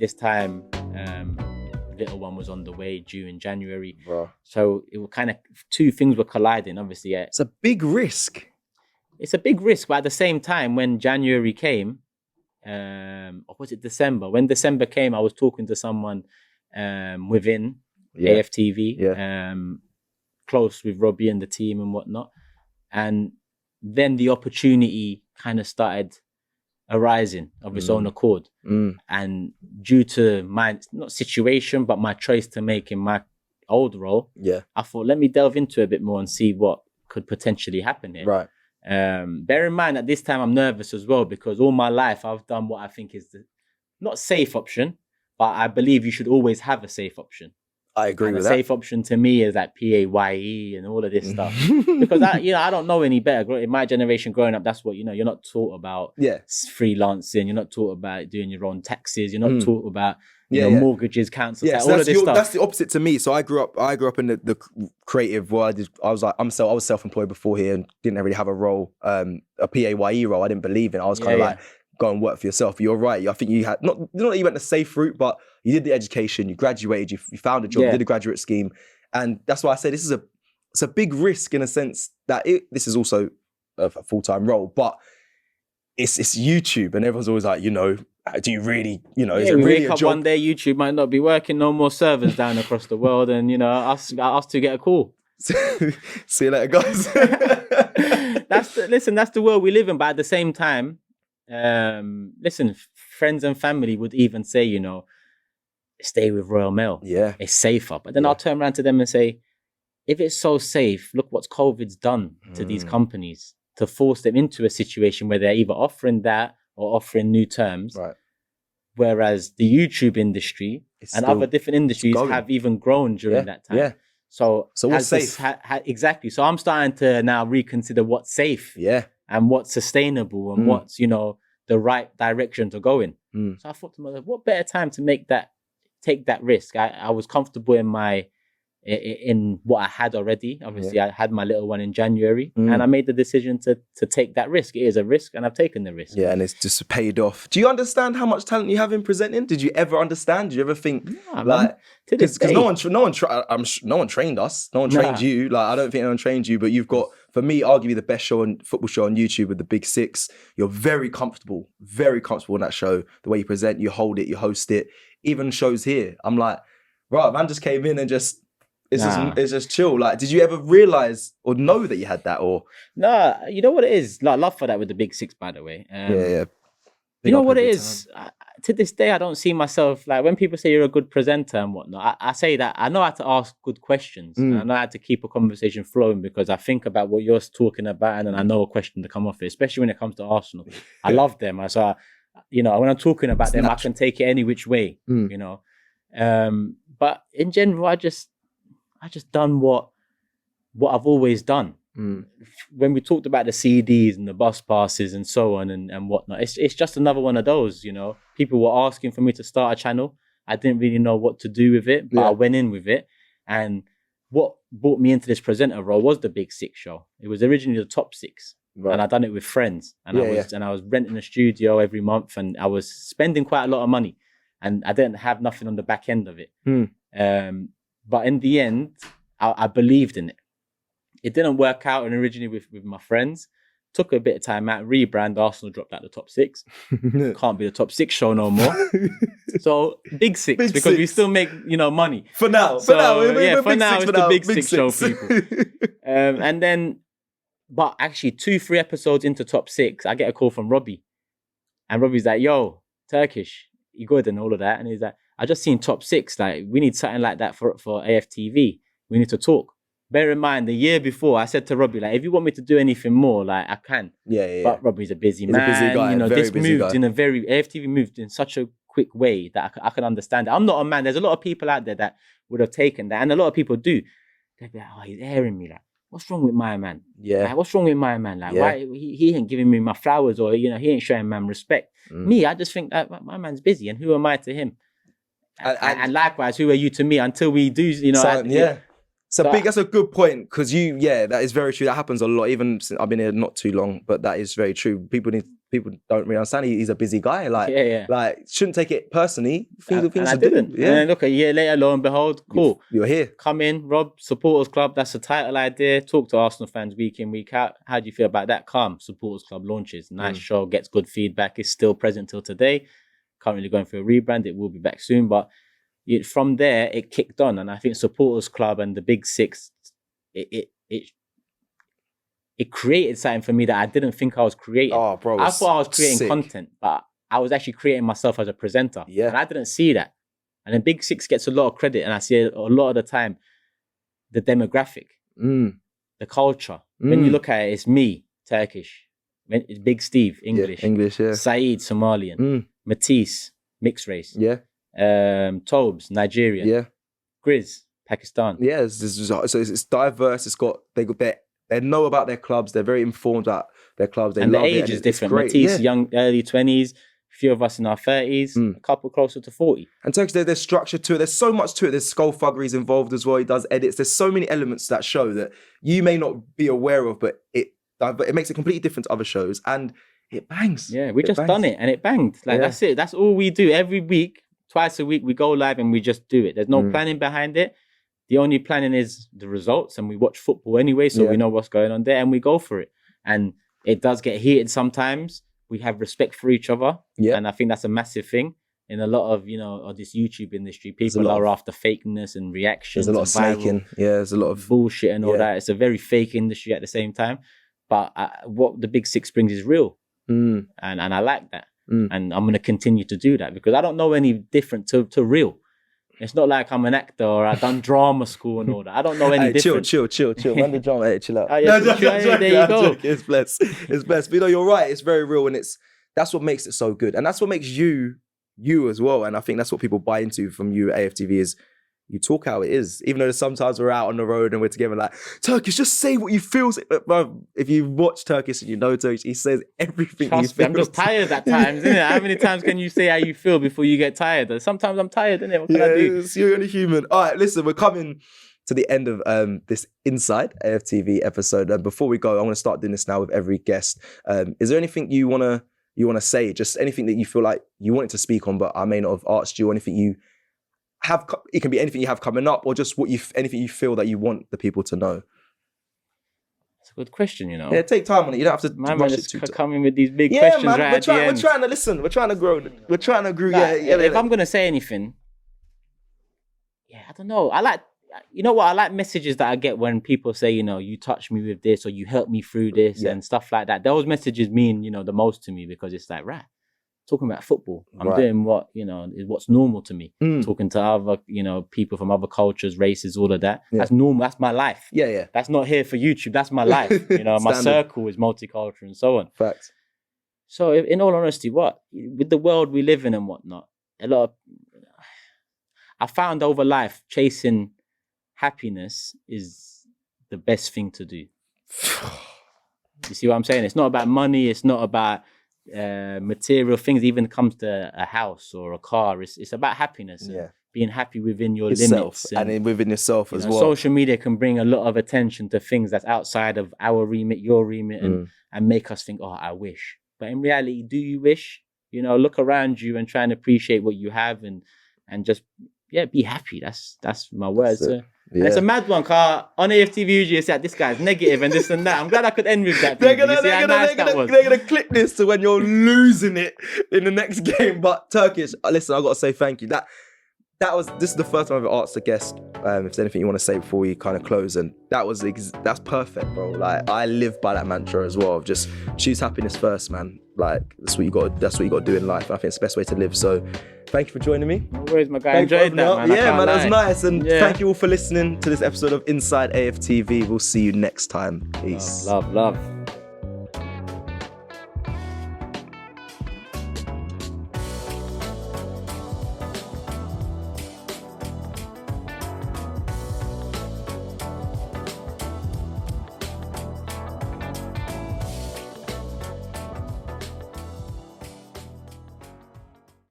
this time, little one was on the way, due in January. Bro. So it was kind of, two things were colliding, obviously. It's a big risk. It's a big risk, but at the same time, when January came, or was it December? When December came, I was talking to someone within AFTV, close with Robbie and the team and whatnot. And then the opportunity kind of started arising of its own accord. And due to my, not situation, but my choice to make in my old role, I thought, let me delve into it a bit more and see what could potentially happen here. Right. Bear in mind at this time I'm nervous as well, because all my life I've done what I think is the not safe option, but I believe you should always have a safe option. I agree with that. that. Safe option to me is like PAYE and all of this stuff. Because I don't know any better. In my generation growing up, that's what, you're not taught about freelancing. You're not taught about doing your own taxes. You're not taught about mortgages, council tax, so all of this stuff. That's the opposite to me. So I grew up in the creative world. I was self-employed before here and didn't really have a role, a PAYE role. I didn't believe in. I was kind of like, go and work for yourself. But you're right. I think you had not that you went the safe route, but you did the education, you graduated, you found a job, you did a graduate scheme. And that's why I say it's a big risk in a sense that this is also a full-time role, but it's YouTube and everyone's always like, do you really, is it we really wake a up job? one day, YouTube might not be working, no more servers down across the world, and us to get a call. See you later, guys. That's the world we live in. But at the same time, friends and family would even say, stay with Royal Mail. Yeah. It's safer. But then I'll turn around to them and say, if it's so safe, look what COVID's done to these companies to force them into a situation where they're either offering that or offering new terms. Right. Whereas the YouTube industry and other different industries have even grown during that time. Yeah. So what's safe? Exactly. So I'm starting to now reconsider what's safe. Yeah. And what's sustainable and what's, the right direction to go in. So I thought to myself, what better time to take that risk? I was comfortable in what I had already. Obviously, I had my little one in January and I made the decision to take that risk. It is a risk and I've taken the risk. Yeah, and it's just paid off. Do you understand how much talent you have in presenting? Did you ever understand? Did you ever think because no one trained us. No one trained you. Like, I don't think anyone trained you, but you've got, for me, arguably the best football show on YouTube with the Big Six. You're very comfortable in that show. The way you present, you hold it, you host it. Even shows here, I'm like, right, man just came in and just, it's just chill. Like, did you ever realize or know that you had that? Or no, you know what it is? Like, love for that with the Big Six, by the way. You know what it is? To this day, I don't see myself, like, when people say you're a good presenter and whatnot, I say that I know how to ask good questions. And I know how to keep a conversation flowing because I think about what you're talking about and then I know a question to come off it, especially when it comes to Arsenal. I love them. When I'm talking about them, I can take it any which way, But in general, I just done what I've always done. When we talked about the CDs and the bus passes and so on and whatnot, it's just another one of those, People were asking for me to start a channel. I didn't really know what to do with it, but I went in with it. And what brought me into this presenter role was the Big Six show. It was originally the Top Six. Right. And I done it with friends. And I was renting a studio every month and I was spending quite a lot of money. And I didn't have nothing on the back end of it. But in the end, I believed in it. It didn't work out, and originally with my friends, took a bit of time out, rebrand, Arsenal dropped out the Top Six. Can't be the Top Six show no more. So Big Six, because we still make, money. For now. For now it's the Big Six show, people. And then, but actually 2-3 episodes into Top Six, I get a call from Robbie. And Robbie's like, yo, Turkish, you good and all of that. And he's like, I just seen Top Six. Like, we need something like that for AFTV. We need to talk. Bear in mind, the year before, I said to Robbie, like, if you want me to do anything more, like, I can. Yeah. But Robbie's a busy man. He's a busy guy, this moved AFTV moved in such a quick way that I can understand it. I'm not a man. There's a lot of people out there that would have taken that. And a lot of people do. They'd be like, oh, he's airing me. Like, what's wrong with my man? Yeah. Like, what's wrong with my man? Like, why he ain't giving me my flowers or, he ain't showing man respect. Me, I just think that my man's busy. And who am I to him? And likewise, who are you to me until we do, That's a good point, because that is very true. That happens a lot. Even since I've been here not too long, but that is very true. People don't really understand. He's a busy guy. Like shouldn't take it personally. And I didn't. Yeah. And look, a year later, lo and behold, cool. You're here. Come in, Rob, Supporters Club. That's a title idea. Talk to Arsenal fans week in, week out. How do you feel about that? Calm. Supporters Club launches. Nice show. Gets good feedback. It's still present till today. Currently going through a rebrand. It will be back soon, but from there it kicked on, and I think Supporters Club and the Big Six, it created something for me that I didn't think I was creating. Oh, bro, I thought I was creating content, but I was actually creating myself as a presenter. Yeah, and I didn't see that. And then Big Six gets a lot of credit, and I see a lot of the time the demographic, the culture. When you look at it, it's me, Turkish. It's Big Steve, English. Saeed, Somalian. Matisse, mixed race. Tobes, Nigeria. Grizz, Pakistan. So it's diverse. They know about their clubs. They're very informed about their clubs. And the age is different. Matisse, young, early 20s. A few of us in our 30s. A couple closer to 40. And Turkish, there's structure to it. There's so much to it. There's skullfuggeries involved as well. He does edits. There's so many elements that show that you may not be aware of, but it makes it completely different to other shows. And it bangs. Yeah, we just done it and it banged. That's it. That's all we do. Every week, twice a week, we go live and we just do it. There's no planning behind it. The only planning is the results, and we watch football anyway, so we know what's going on there and we go for it. And it does get heated sometimes. We have respect for each other. And I think that's a massive thing. In a lot of, of this YouTube industry, people are after fakeness and reactions. There's a lot of snaking. There's a lot of bullshit and all that. It's a very fake industry at the same time. But what the Big Six brings is real. And I like that. And I'm going to continue to do that, because I don't know any different to real. It's not like I'm an actor or I've done drama school and all that. I don't know any different. Chill. Man, the drama, hey, chill out. There you go. It's blessed. But you're right. It's very real, and that's what makes it so good. And that's what makes you as well. And I think that's what people buy into from you at AFTV is you talk how it is. Even though sometimes we're out on the road and we're together like, Turkish, just say what you feel. Bro, if you watch Turkish and you know Turkish, he says everything he feels. I'm just tired at times, isn't it? How many times can you say how you feel before you get tired? Sometimes I'm tired, innit? What can I do? You're only human. All right, listen, we're coming to the end of this Inside AFTV episode. And before we go, I want to start doing this now with every guest. Is there anything you want to say? Just anything that you feel like you wanted to speak on, but I may not have asked you, or anything you have, it can be anything you have coming up, or just anything you feel that you want the people to know. It's a good question, Yeah, take time on it. You don't have to rush it too. Coming with these big questions, man, right? We're trying to listen. We're trying to grow. We're trying to grow. If I'm gonna say anything, I don't know. I like messages that I get when people say, you touched me with this, or you helped me through this, and stuff like that. Those messages mean, the most to me, because it's like, right, talking about football. I'm doing what, is what's normal to me. Talking to other, people from other cultures, races, all of that. That's normal. That's my life. Yeah. That's not here for YouTube. That's my life. My circle is multicultural and so on. Facts. So in all honesty, with the world we live in and whatnot, I found over life, chasing happiness is the best thing to do. You see what I'm saying? It's not about money. It's not about material things. Even comes to a house or a car, it's about happiness and being happy within yourself limits and within yourself as well. Social media can bring a lot of attention to things that's outside of our remit, your remit, and make us think, I wish. But in reality, do you wish? Look around you and try and appreciate what you have, and just be happy. That's my words. And it's a mad one, car on AFTV usually it's like, this guy's negative and this and that. I'm glad I could end with that. They're gonna clip this to when you're losing it in the next game. But Turkish, listen, I gotta say thank you. This is the first time I've ever asked a guest if there's anything you want to say before we kind of close, and that's perfect, bro. Like, I live by that mantra as well of just choose happiness first, man. Like, that's what you got to do in life, and I think it's the best way to live. So thank you for joining me. No worries, my guy. I enjoyed that, man. Yeah, man, that was nice. And thank you all for listening to this episode of Inside AFTV. We'll see you next time. Peace. Love.